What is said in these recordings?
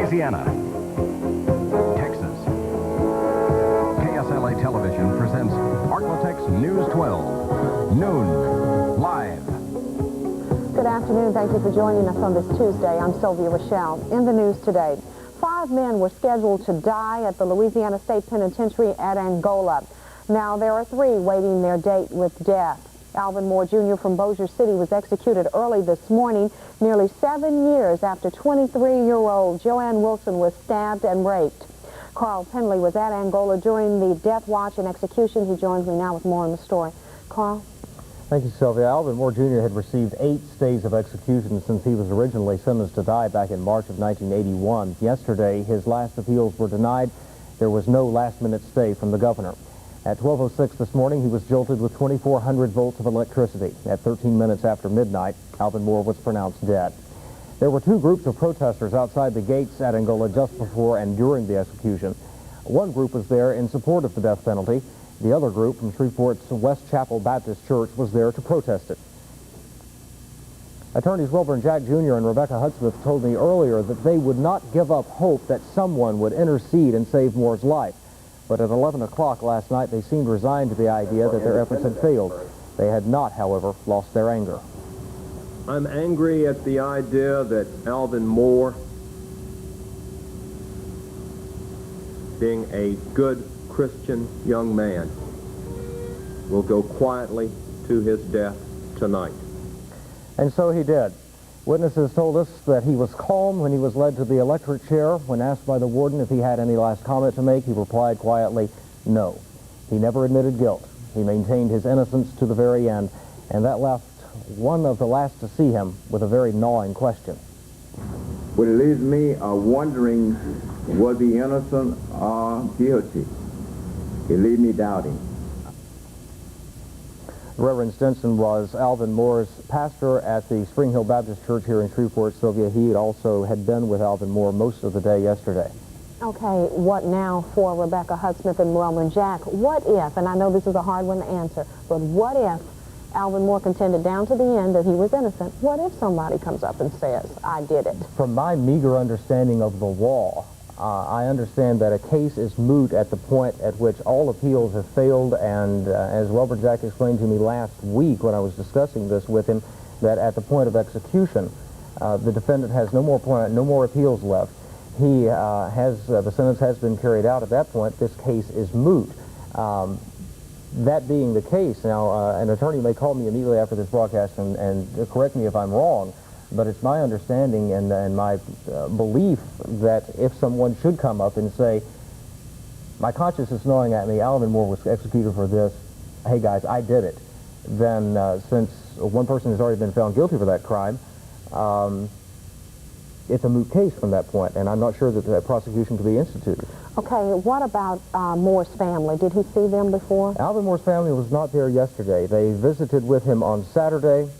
Louisiana, Texas. KSLA Television presents Arklatek's News 12, Noon, Live. Good afternoon. Thank you for joining us on this Tuesday. I'm Sylvia Rochelle. In the news today, 5 men were scheduled to die at the Louisiana State Penitentiary at Angola. Now there are 3 waiting their date with death. Alvin Moore Jr. from Bossier City was executed early this morning, nearly 7 years after 23-year-old Joanne Wilson was stabbed and raped. Carl Penley was at Angola during the death watch and execution. He joins me now with more on the story. Carl? Thank you, Sylvia. Alvin Moore Jr. had received 8 stays of execution since he was originally sentenced to die back in March of 1981. Yesterday, his last appeals were denied. There was no last-minute stay from the governor. At 12:06 this morning, he was jolted with 2,400 volts of electricity. At 13 minutes after midnight, Alvin Moore was pronounced dead. There were 2 groups of protesters outside the gates at Angola just before and during the execution. One group was there in support of the death penalty. The other group from Shreveport's West Chapel Baptist Church was there to protest it. Attorneys Wilbur Jack Jr. and Rebecca Hudsmith told me earlier that they would not give up hope that someone would intercede and save Moore's life. But at 11 o'clock last night, they seemed resigned to the idea that their efforts had failed. They had not, however, lost their anger. I'm angry at the idea that Alvin Moore, being a good Christian young man, will go quietly to his death tonight. And so he did. Witnesses told us that he was calm when he was led to the electric chair. When asked by the warden if he had any last comment to make, he replied quietly, no. He never admitted guilt. He maintained his innocence to the very end, and that left one of the last to see him with a very gnawing question. Well, it leaves me wondering, was he innocent or guilty? It leaves me doubting. Reverend Stinson was Alvin Moore's pastor at the Spring Hill Baptist Church here in Shreveport, Sylvia. He also had been with Alvin Moore most of the day yesterday. Okay, what now for Rebecca Hudsmith and Wilbur Jack? What if, and I know this is a hard one to answer, but what if Alvin Moore contended down to the end that he was innocent? What if somebody comes up and says, I did it? From my meager understanding of the law, I understand that a case is moot at the point at which all appeals have failed, and as Wilbur Jack explained to me last week when I was discussing this with him, that at the point of execution, the defendant has no more appeals left. He the sentence has been carried out. At that point, this case is moot. That being the case, now an attorney may call me immediately after this broadcast and correct me if I'm wrong, but it's my understanding and my belief that if someone should come up and say, my conscience is gnawing at me, Alvin Moore was executed for this, hey guys, I did it, then since one person has already been found guilty for that crime, it's a moot case from that point, and I'm not sure that the prosecution could be instituted. Okay, what about Moore's family? Did he see them before? Alvin Moore's family was not there yesterday. They visited with him on Saturday.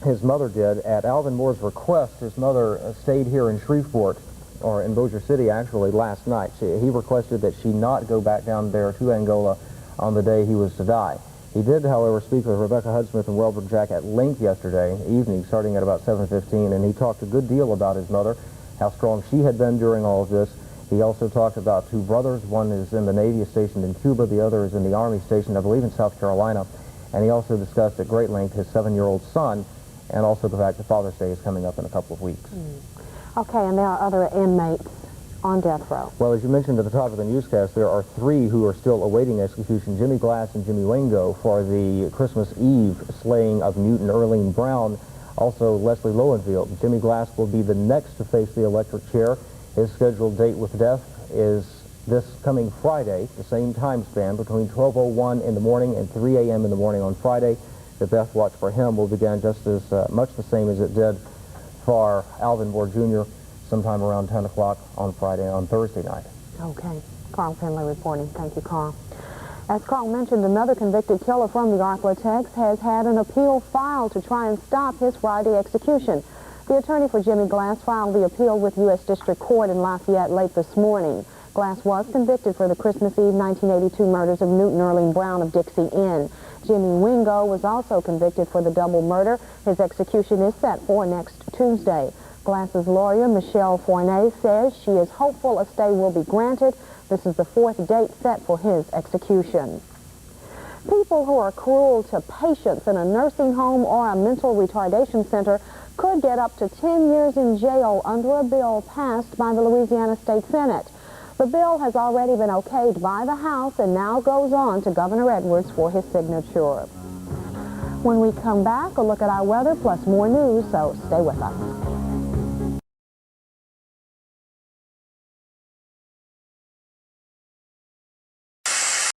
His mother did. At Alvin Moore's request, his mother stayed here in Shreveport, or in Bossier City actually, last night. He requested that she not go back down there to Angola on the day he was to die. He did, however, speak with Rebecca Hudsmith and Wilbur Jack at length yesterday evening, starting at about 7:15, and he talked a good deal about his mother, how strong she had been during all of this. He also talked about 2 brothers. One is in the Navy, stationed in Cuba. The other is in the Army, stationed, I believe, in South Carolina. And he also discussed at great length his 7-year-old son, and also the fact that Father's Day is coming up in a couple of weeks. Okay, and there are other inmates on death row. Well, as you mentioned at the top of the newscast, there are 3 who are still awaiting execution, Jimmy Glass and Jimmy Wingo, for the Christmas Eve slaying of Newton Earlene Brown, also Leslie Lowenfield. Jimmy Glass will be the next to face the electric chair. His scheduled date with death is this coming Friday, the same time span, between 12:01 in the morning and 3 a.m. in the morning on Friday. The death watch for him will begin just as much the same as it did for Alvin Moore Jr. sometime around 10 o'clock on Thursday night. Okay. Carl Penley reporting. Thank you, Carl. As Carl mentioned, another convicted killer from the Arklatek's has had an appeal filed to try and stop his Friday execution. The attorney for Jimmy Glass filed the appeal with U.S. District Court in Lafayette late this morning. Glass was convicted for the Christmas Eve 1982 murders of Newton Earlene Brown of Dixie Inn. Jimmy Wingo was also convicted for the double murder. His execution is set for next Tuesday. Glass's lawyer, Michelle Fournet, says she is hopeful a stay will be granted. This is the 4th date set for his execution. People who are cruel to patients in a nursing home or a mental retardation center could get up to 10 years in jail under a bill passed by the Louisiana State Senate. The bill has already been okayed by the House and now goes on to Governor Edwards for his signature. When we come back, a look at our weather plus more news, so stay with us.